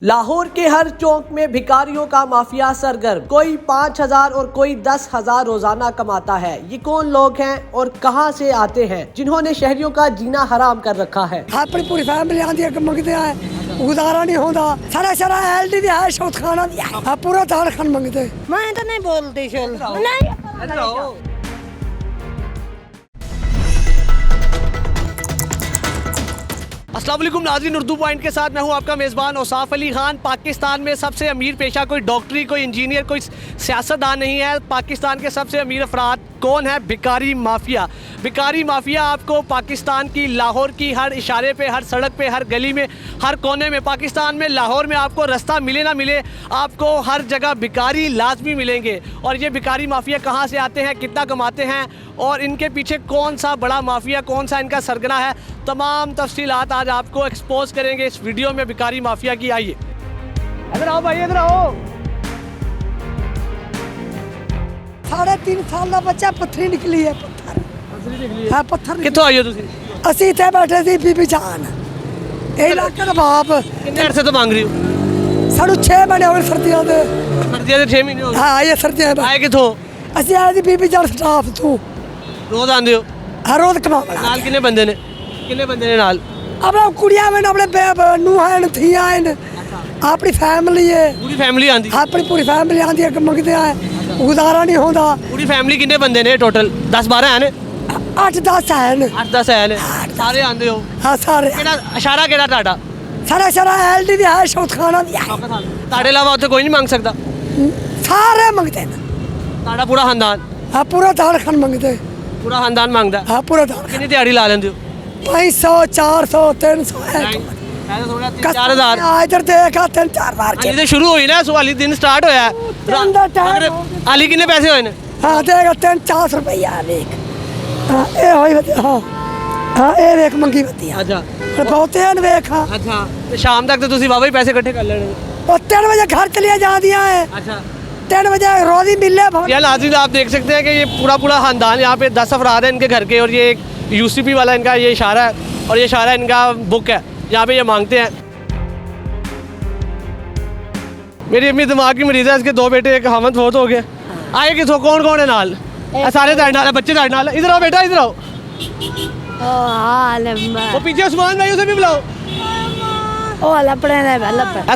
लाहौर के हर चौक में भिखारियों का माफिया सरगर्म, कोई 5,000 और कोई 10,000 रोजाना कमाता है। ये कौन लोग हैं और कहां से आते हैं जिन्होंने शहरियों का जीना हराम कर रखा है। अपनी पूरी फैमिली आंदी है, मंगते हैं, गुजारा नहीं होता। सारा सारा एलडी भी है, शौत खाना भी है, पूरा दाल खान मंगते। मैं तो नहीं बोलती नहीं। अस्सलाम वालेकुम नाज़रीन, उर्दू पॉइंट के साथ मैं हूं आपका मेज़बान औसाफ अली खान। पाकिस्तान में सबसे अमीर पेशा कोई डॉक्टरी, कोई इंजीनियर, कोई सियासतदान नहीं है। पाकिस्तान के सबसे अमीर अफराद कौन है? भिखारी माफिया। भिखारी माफिया आपको पाकिस्तान की, लाहौर की हर इशारे पे, हर सड़क पे, हर गली में, हर कोने में, पाकिस्तान में, लाहौर में आपको रास्ता मिले ना मिले, आपको हर जगह भिखारी लाजमी मिलेंगे। और ये भिखारी माफिया कहाँ से आते हैं, कितना कमाते हैं और इनके पीछे कौन सा बड़ा माफिया, कौन सा इनका सरगना है, तमाम तफसीलात आज आपको एक्सपोज करेंगे इस वीडियो में भिखारी माफिया की। आइए इधर आओ भाई, इधर आओ। 3.5 साल का बच्चा पत्थरी निकली है। पत्थर पत्थर कितों आई हो तुसी? ਅਸੀਂ ਇੱਥੇ ਬੈਠੇ ਸੀ ਬੀਬੀ ਜਾਨ ਇਹ ਇਲਾਕੇ ਦਾ ਬਾਪ। कितने अरसे तो मांग रही हो? ਸਾਨੂੰ 6 ਮਹੀਨੇ ਹੋ ਗਏ ਸਰਦੀਆਂ ਦੇ। सर्दियां दे 6 महीने हो गए। ਹਾਂ ਇਹ ਸਰਦੀਆਂ ਦਾ आए कितों? ਅਸੀਂ ਆਏ ਸੀ ਬੀਬੀ ਜਾਨ ਸਟਾਫ ਤੋਂ। रोज आंदे हो? ਹਰ ਰੋਜ਼ ਕਮਾਉਣਾ नाल किन्ने बंदे ने? किन्ने बंदे ने नाल? ਆਪਣੇ ਕੁੜੀਆਂ ਨੇ, ਆਪਣੇ ਨੂੰਹਾਂ ਨੇ, ਧੀਆਂ ਨੇ, ਆਪਣੀ ਫੈਮਿਲੀ ਹੈ। पूरी फैमिली आंदी? ਆਪਣੀ ਪੂਰੀ ਫੈਮਿਲੀ ਆਂਦੀ ਹੈ, ਮੰਗਦੇ ਆ, ਗੁਜ਼ਾਰਾ नहीं होता। पूरी फैमिली किन्ने बंदे ने टोटल? 10-12 है ने? 8-10 है ने। 8-10 है ने? सारे आंदे हो? हाँ सारे केड़ा इशारा केड़ा टाटा? सारा सारा एलडी भी है, शौत खाना भी है, ताड़े अलावा उत्थे कोई नहीं मांग सकता? सारे मंगते हैं। ताड़ा पूरा खानदान? हाँ पूरा दाल खान मंगते। पूरा खानदान मांगदा? हाँ पूरा दाल। कितनी दिहाड़ी ला लेंदे हो? 500 400 300 मैं तो थोड़ा 3-4 हज़ार। इधर देखा 3-4 बार हाली तो शुरू हुई ना, सवाली दिन स्टार्ट होया है। हाली किन्ने पैसे होए ने? हाँ देगा 3-4 रुपया देख। हाँ ये होई बती। हाँ हाँ ये देख मंगी बती। अच्छा बहुते हैं देख। हाँ अच्छा, तो शाम तक तो तुसी बाबा ही पैसे इकट्ठे कर लेने। और 3 बजे घर चलिए जा दिया है। अच्छा 3 बजे रोज ही मिले। यार नाज़रीन, आप देख सकते हैं कि ये पूरा खानदान, यहाँ पे 10 अफराद हैं इनके घर के, और ये एक यूसीपी वाला इनका ये इशारा है, और ये इशारा इनका बुक है, यहाँ पे ये मांगते हैं। मेरी अम्मी दिमाग की मरीज है, इसके 2 बेटे, एक हमद बहुत हो गए। आए किथों? कौन कौन है नाल? सारे ताड़ नाल है, बच्चे ताड़ नाल है। इधर आओ बेटा, इधर आओ। वो पीछे उस्मान भाई, उसे भी बुलाओ।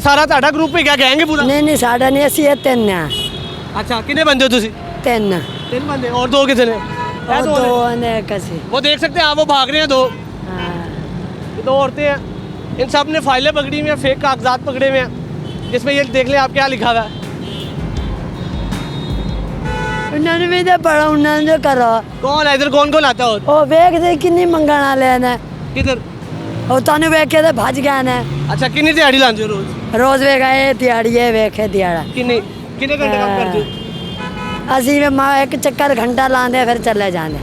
सारा ताड़ा ग्रुप है क्या? गैंग है पूरा? नहीं साढ़ा नहीं, असी 3 हैं। अच्छा कितने बंदे हो तुसी? 3 3 बंदे, और 2 कितने ने? और 2 ने कैसे। वो देख सकते हैं आप, वो भाग रहे हैं 2। ये 2 औरतें हैं, इन सब ने फाइलें पकड़ी हुई हैं, फेक कागजात पकड़े हुए हैं, जिसमें ये देख लें आप क्या लिखा हुआ है। उन्होंने भी तो पढ़ा, उन्होंने जो करो। कौन है इधर? कौन आता है? ओ वेख दे किन्नी मंगण वाले ने। किधर? ओ ताने वेख के ते भज गए ने। अच्छा कितनी दिहाड़ी लांदे हो रोज? रोज वेख आए दिहाड़ी है, वेखे दिहाड़ा। कितने कितने घंटे काम करते हो? असी में मां एक चक्कर घंटा लांदे फिर चले जाने।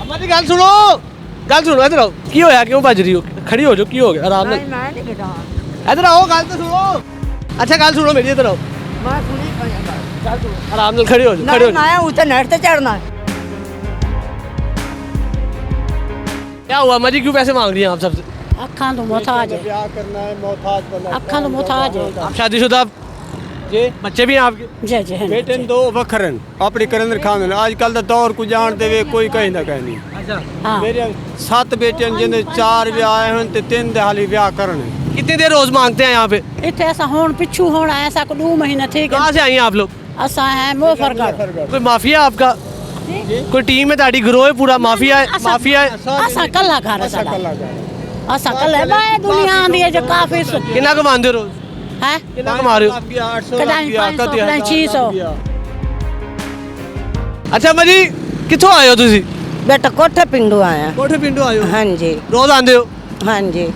अम्मा जी गल सुनो, इधर आओ। की होया, क्यों भज रही हो? खड़ी हो जाओ, की हो गया? आराम नाल इधर आओ, गल तो सुनो। अच्छा गल सुनो मेरी, इधर आओ। मैं सुनी गल सुनो, आराम नाल खड़ी हो जाओ, खड़ी हो जाओ। मैं ऊपर नेट पे चढ़ना। क्या हुआ अम्मा जी, क्यों पैसे मांग रही हैं आप सबसे? अखां तो मोहताज है, ब्याह करना है, मोहताज बनना। अखां तो मोहताज है। आप शादीशुदा? जी बच्चे भी हैं आपके? जी जी बेटे ने 2 वखरन अपनी करंदर खान। आजकल का दौर को जानते हुए कोई कहीं ना कहीं नहीं। अच्छा हाँ। मेरे 7 बेटे जिन्हें 4 ब्याह आए हैं, 3 दे हाली ब्याह करने। कितनी देर रोज मांगते हैं यहाँ पे? इतने ऐसा होन पिछू होना ऐसा को 2 महीना ठीक है। कहाँ से आई हैं आप लोग? असा है मुजफ्फरगढ़। कोई माफिया है आपका? कोई टीम है ताड़ी, गिरोह है पूरा? माफिया है? माफिया है? असा कल्ला घर है साडा। असा कल्ला है, बाय दुनिया आंदी है जो काफी कितना कमाते हो रोज? है। कितना कमा रहे हो? कदाई 500 600। अच्छा अम्मा जी कितों आए हो तुसी? बेटा कोठे पिंडू आया। कोठे पिंडो आए हो? हाँ जी रोज आंदे हो? हाँ जी।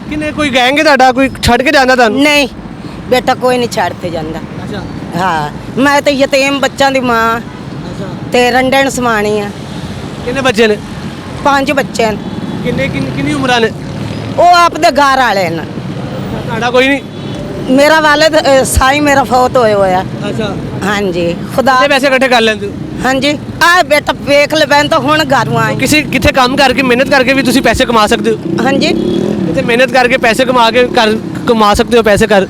किन्ने कोई गैंग है ताड़ा, कोई छड़ के जांदा तानू? नहीं बेटा कोई नहीं छाड़ते जांदा। अच्छा हाँ मैं तो यतीम बच्चों की मां अच्छा। ते रंडन समानी है। किन्ने बच्चे ने? 5 बच्चे हैं। किन्नी उम्रां ने? वो आपदे घर वाले न। ताड़ा कोई नहीं? मेरा वालिद साई मेरा फौत होए होया। अच्छा हाँ जी खुदा कितने पैसे इकट्ठे कर लेंगे हो? हाँ जी आ बेटा वेख ले बैन तो हुण घरों आए किसी कितने काम करके मेहनत करके भी तुसी पैसे कमा सकते हो? हाँ जी कितने मेहनत करके पैसे कमा सकते हो पैसे कर?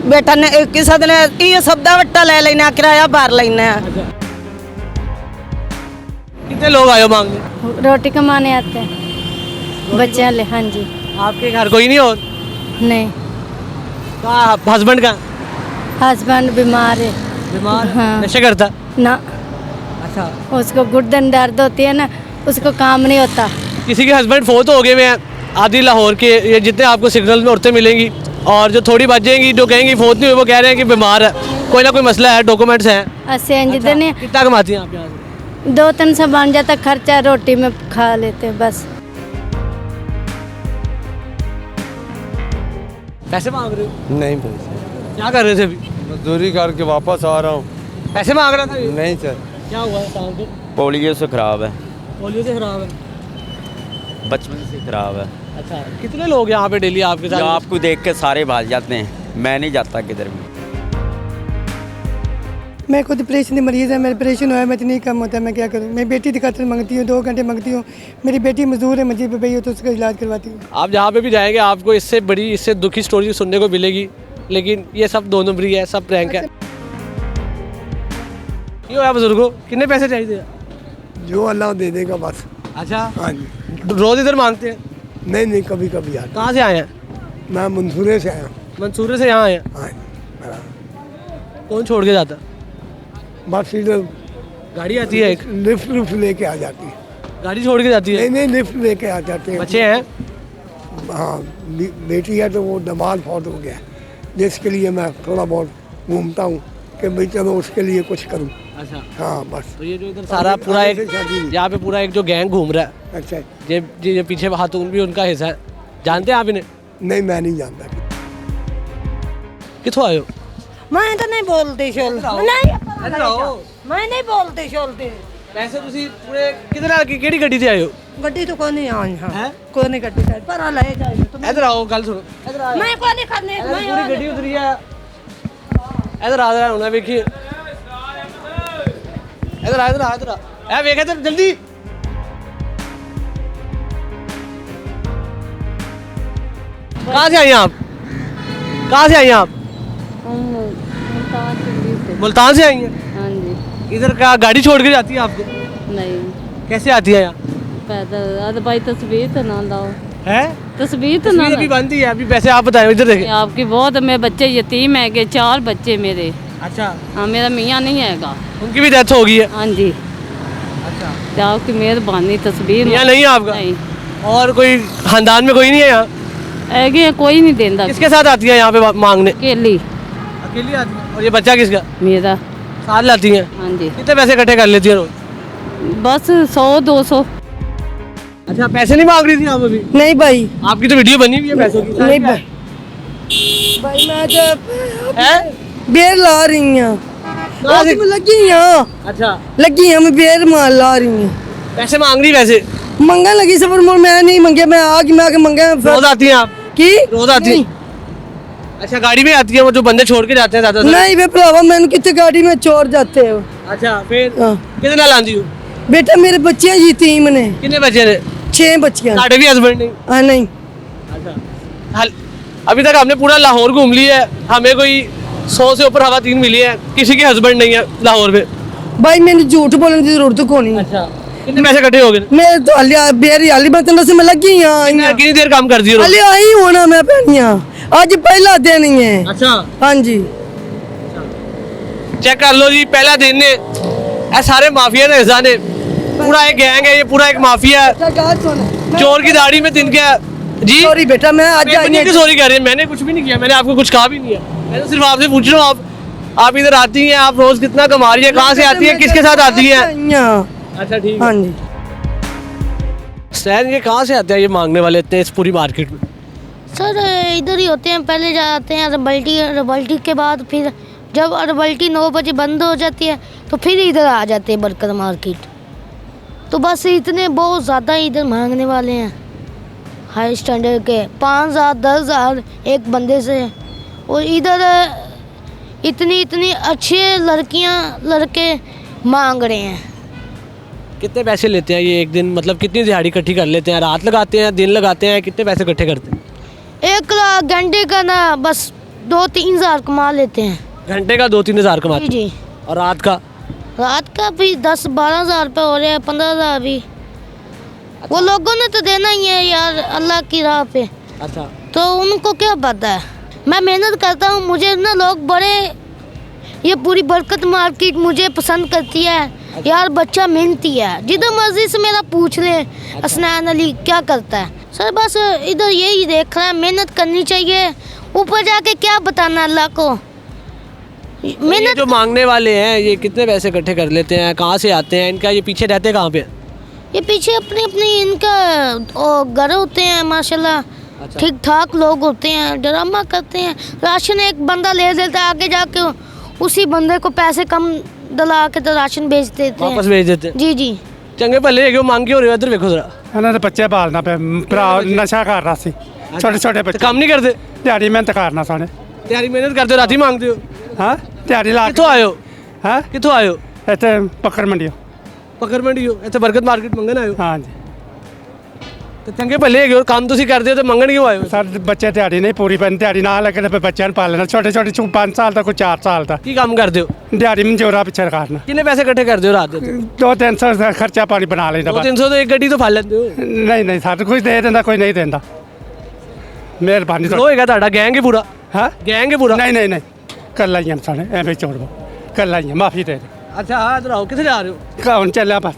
बेटा ने किसी दिन ये सब्दा वट्टा ले लेना किराया भर लेना कितने लोग आए हो मांगने? रोटी कमाने आते हैं बच्चे वाले। हाँ जी। आपके घर कोई नहीं और? नहीं, कहाँ हस्बैंड का? हस्बैंड बीमार है। बीमार? हाँ। नशे करता? ना, अच्छा। उसको गुर्दन दर्द होती है ना, उसको काम नहीं होता। किसी के हस्बैंड फोत हो गए हुए हैं आदि लाहौर के, ये जितने आपको सिग्नल में औरतें मिलेंगी और जो थोड़ी बचेंगी जो कहेंगी फोत नहीं हुई वो कह रहे हैं कि बीमार है, कोई ना कोई मसला है, डॉक्यूमेंट्स हैं। ऐसे इंज देने कितना कमाती हैं आप यहाँ से? 2-300 बन जाता खर्चा, रोटी में खा लेते हैं बस। पैसे मांग रहे हो? नहीं पैसे, क्या कर रहे थे अभी? मजदूरी करके वापस आ रहा हूँ। पैसे मांग रहा था ये? नहीं सर, क्या हुआ है शाम को? पोलियो से ख़राब है, पोलियो से खराब है। बचपन से ख़राब है। अच्छा, कितने लोग यहाँ पे डेली आपके जो साथ? आपको देख के सारे भाग जाते हैं, मैं नहीं जाता किधर भी। मैं खुद डिप्रेशन की मरीज़ है, मेरा डिप्रेशन हुआ है, मैं इतनी कम होता है, मैं क्या करूँ। मेरी बेटी की खातिर मांगती हूँ, 2 घंटे मांगती हूँ। मेरी बेटी मजदूर है, मंजिल पे गई हो तो उसका इलाज करवाती हूँ। आप जहाँ पे भी जाएंगे आपको इससे बड़ी, इससे दुखी स्टोरी सुनने को मिलेगी, लेकिन ये सब 2 नंबरी है, सब प्रैंक है। क्यों है बुजुर्गो, कितने पैसे चाहिए? जो अल्लाह दे देगा बस। अच्छा, हाँ जी। रोज इधर मांगते हैं? नहीं नहीं, कभी कभी आता। कहाँ से आए हैं? मैं मंसूरे से आया हूँ। मंसूरे से यहाँ आए हैं। हाँ जी, बराबर। कौन छोड़ के जाता? बस इधर गाड़ी आती है एक, लिफ्ट लुफ्ट लेके आ जाती है। गाड़ी छोड़ के जाती नहीं है। नहीं, लिफ्ट लेके आ जाते हैं। बच्चे हैं? हाँ, बेटी है तो वो दमाद फौत हो गया, जिसके लिए मैं थोड़ा बहुत घूमता हूँ कि भाई चलो उसके लिए कुछ करूँ। अच्छा, हाँ बस। तो ये जो इधर सारा पूरा एक, यहाँ पे पूरा एक जो गैंग घूम रहा है, अच्छा, ये पीछे खातून भी उनका हिस्सा है, जानते हैं आप इन्हें? नहीं मैं नहीं जानता। किथों आए हो? मैं तो नहीं बोलती शोल नहीं मैं नहीं बोलती शोलती पैसे ਤੁਸੀਂ ਪੂਰੇ ਕਿਧਰ ਆ ਕਿਹੜੀ ਗੱਡੀ ਤੇ ਆਏ ਹੋ? गड्डी तो कोई नहीं आई हाँ हैं? कोई नहीं गड्डी का पर आ ले जाए तो इधर आओ, गल सुनो, इधर आ। मैं कोई नहीं करने इधर पूरी ਗੱਡੀ उतरी है, इधर आ रहा होना, देखिए इधर आ, इधर आ, इधर आ, ए वेख इधर जल्दी। कहाँ से आई हैं आप? कहाँ से आई हैं आप? मुल्तान से आई हैं? हाँ जी। इधर क्या गाड़ी छोड़ के जाती है आपको? नहीं, कैसे आती है यहाँ? पैदल। अरे भाई तस्वीर तो ना लाओ, है तस्वीर तो तस्वीर अभी बनती है, अभी पैसे आप बताएं, इधर देखें। आपकी बहुत, मैं बच्चे यतीम है के 4 बच्चे मेरे। अच्छा, हाँ, मेरा मियाँ नहीं हैगा। उनकी भी डेथ हो गई है? हाँ जी। अच्छा, तो आपकी मेहरबानी तस्वीर यहाँ नहीं है आपका? नहीं और कोई खानदान में कोई नहीं है यहाँ? है, कोई नहीं देता। किसके साथ आती है यहाँ पे मांगने? अकेली अकेली आती है। और ये बच्चा किसका? मेरा। साथ लाती हैं? हाँ जी, कितने पैसे इकट्ठे कर लेती है रोज? बस 100-200। अच्छा, पैसे नहीं मांग रही थी आप अभी? नहीं भाई, आपकी तो वीडियो बनी हुई है पैसों की। नहीं भाई, भाई मैं तो है? बेर ला रही हूँ, कहाँ से? मैं लगी हूँ, अच्छा, लगी हूँ, मैं बेर मार ला रही हूँ। पैसे मांग रही वैसे? मंगन लगी सफर मोड़, मैं नहीं मंगे, मैं आके मंगे रोज आती हैं आप? की रोज आती हैं? अच्छा, गाड़ी में आती है वो जो बंदे छोड़ के जाते हैं ज्यादा? नहीं वे भरावा, मैंने कितने गाड़ी में छोड़ जाते हो। अच्छा, फिर हाँ। कितना लाती हो? बेटा मेरे बच्चे यतीम ने, कितने बच्चे ने? 6 बच्चियां। साढ़े भी हस्बैंड नहीं? हाँ नहीं, अच्छा, अभी तक हमने पूरा लाहौर घूम लिया है, हमें कोई 100 से ऊपर खवातीन मिली है, किसी के हस्बैंड नहीं है लाहौर में। भाई मैंने झूठ बोलने की जरूरत को नहीं। अच्छा, कितने पैसे इकट्ठे हो गए? मैं तो बेर हाली बर्तन से मैं लगी हूँ, कितनी देर काम कर दी हो? हाली आई होना मैं भैनिया, आज पहला दिन ही है। अच्छा, हाँ जी, चेक कर लो जी, पहला दिन ने ये सारे माफिया ने हिस्सा ने, पूरा एक गैंग है ये, पूरा एक माफिया है, चोर की दाढ़ी में तिनके जी। सॉरी बेटा, मैं आज आई सॉरी कह रहे हैं, मैंने कुछ भी नहीं किया, मैंने आपको कुछ कहा भी नहीं है, मैं तो सिर्फ आपसे पूछ रहा हूँ, आप इधर आती हैं, आप रोज कितना कमा रही है, कहाँ से आती है, किसके साथ आती है? अच्छा ठीक हाँ जी, सैन ये कहाँ से आते हैं ये मांगने वाले इतने इस पूरी मार्केट में? सर इधर ही होते हैं, पहले जाते हैं रबल्टी के बाद फिर जब रबल्टी 9 बजे बंद हो जाती है तो फिर इधर आ जाते हैं बरकर मार्केट। तो बस इतने बहुत ज़्यादा इधर मांगने वाले हैं, हाई स्टैंडर्ड के 5,000 10,000 एक बंदे से। और इधर इतनी इतनी अच्छे लड़कियां लड़के मांग रहे हैं। कितने पैसे लेते हैं ये एक दिन, मतलब कितनी दिहाड़ी इकट्ठी कर लेते हैं? रात लगाते हैं, दिन लगाते हैं, कितने पैसे इकट्ठे करते हैं? 1 लाख घंटे का ना बस 2-3 हज़ार कमा लेते हैं। घंटे का 2-3 हज़ार कमाते जी हैं। जी। और रात का? रात का भी 10-12 हज़ार रुपये हो रहे हैं, 15 हज़ार भी। वो लोगों ने तो देना ही है यार अल्लाह की राह पे, अच्छा। तो उनको क्या पता है। मैं मेहनत करता हूँ, मुझे ना लोग बड़े, ये पूरी बरकत मार्केट मुझे पसंद करती है यार, बच्चा मेहनती है। जिधर मर्जी से मेरा पूछ ले असनान अली क्या करता है, सर बस इधर यही देख रहा है, मेहनत करनी चाहिए, ऊपर जाके क्या बताना अल्लाह को। ये मेहनत जो मांगने वाले हैं ये कितने पैसे इकट्ठे कर लेते हैं, कहाँ से आते हैं, इनका ये पीछे रहते कहाँ पे? ये पीछे अपने अपने इनका घर होते हैं माशाल्लाह, ठीक ठाक लोग होते हैं, ड्रामा करते हैं। राशन एक बंदा ले लेता है, आगे जाके उसी बंदे को पैसे कम डला के तो राशन बेच देते हैं, वापस भेज देते हैं। जी जी। चंगे भले है कि मांग के हो रहे हो, इधर देखो जरा। ਇਹਨਾਂ ਦੇ ਬੱਚੇ ਪਾਲਣਾ ਪਿਆ ਭਰਾ ਨਸ਼ਾ ਕਰ ਰਹਾ ਸੀ ਛੋਟੇ ਛੋਟੇ तो ਬੱਚੇ काम नहीं करते? ਦਿਹਾੜੀ ਮਿਹਨਤ ਕਰਨਾ ਸਾਨੇ तैयारी मेहनत करते हो, रात ही मांगते हो? ਹਾਂ ਦਿਹਾੜੀ ਲਾ कितों आए हो? ਹਾਂ कितों आए हो? ਇੱਥੇ ਪਕੜ ਮੰਡੀਓ पकड़ मंडी हो, इतने बरकत मार्केट मंगन आए हो? ਹਾਂਜੀ तो चंगे भले है काम तुसी करते हो तो मंगन क्यों आए हो? ਸਾਡੇ ਬੱਚੇ ਦਿਹਾੜੀ ਨਹੀਂ ਪੂਰੀ ਪੈਂਦੀ ਦਿਹਾੜੀ ਨਾ ਲੱਗੇ ਤੇ ਫਿਰ ਬੱਚਿਆਂ ਨੂੰ ਪਾਲਣਾ ਛੋਟੇ ਛੋਟੇ 5 ਸਾਲ ਦਾ ਕੋਈ 4 ਸਾਲ ਦਾ की काम करते हो? ਦਿਹਾੜੀ ਮਨਜੋਰਾ ਪਿੱਛੇ ਕਰਨਾ कितने पैसे इकट्ठे करते हो रात के? 200-300 ਦਾ ਖਰਚਾ ਪਾਣੀ ਬਣਾ ਲੈਂਦਾ ਬਸ 200-300 तो एक गड्डी तो फाड़ लेते हो। ਨਹੀਂ ਨਹੀਂ ਸਾਡੇ ਕੋਈ ਦੇ ਦਿੰਦਾ ਕੋਈ ਨਹੀਂ ਦਿੰਦਾ ਮਿਹਰਬਾਨੀ ਤੁਹਾਡੀ होएगा ਤੁਹਾਡਾ गैंग है पूरा? ਹਾਂ गैंग है पूरा? ਨਹੀਂ ਨਹੀਂ ਨਹੀਂ ਕੱਲਾ ਹੀ ਹਾਂ ਸਾਡੇ ਐਵੇਂ ਚੋੜਵਾ ਕੱਲਾ ਹੀ ਹਾਂ ਮਾਫੀ ਦੇ ਦੇ अच्छा हाँ इधर आओ, किधर जा रहे हो? ਕੌਣ ਚੱਲਿਆ ਬਸ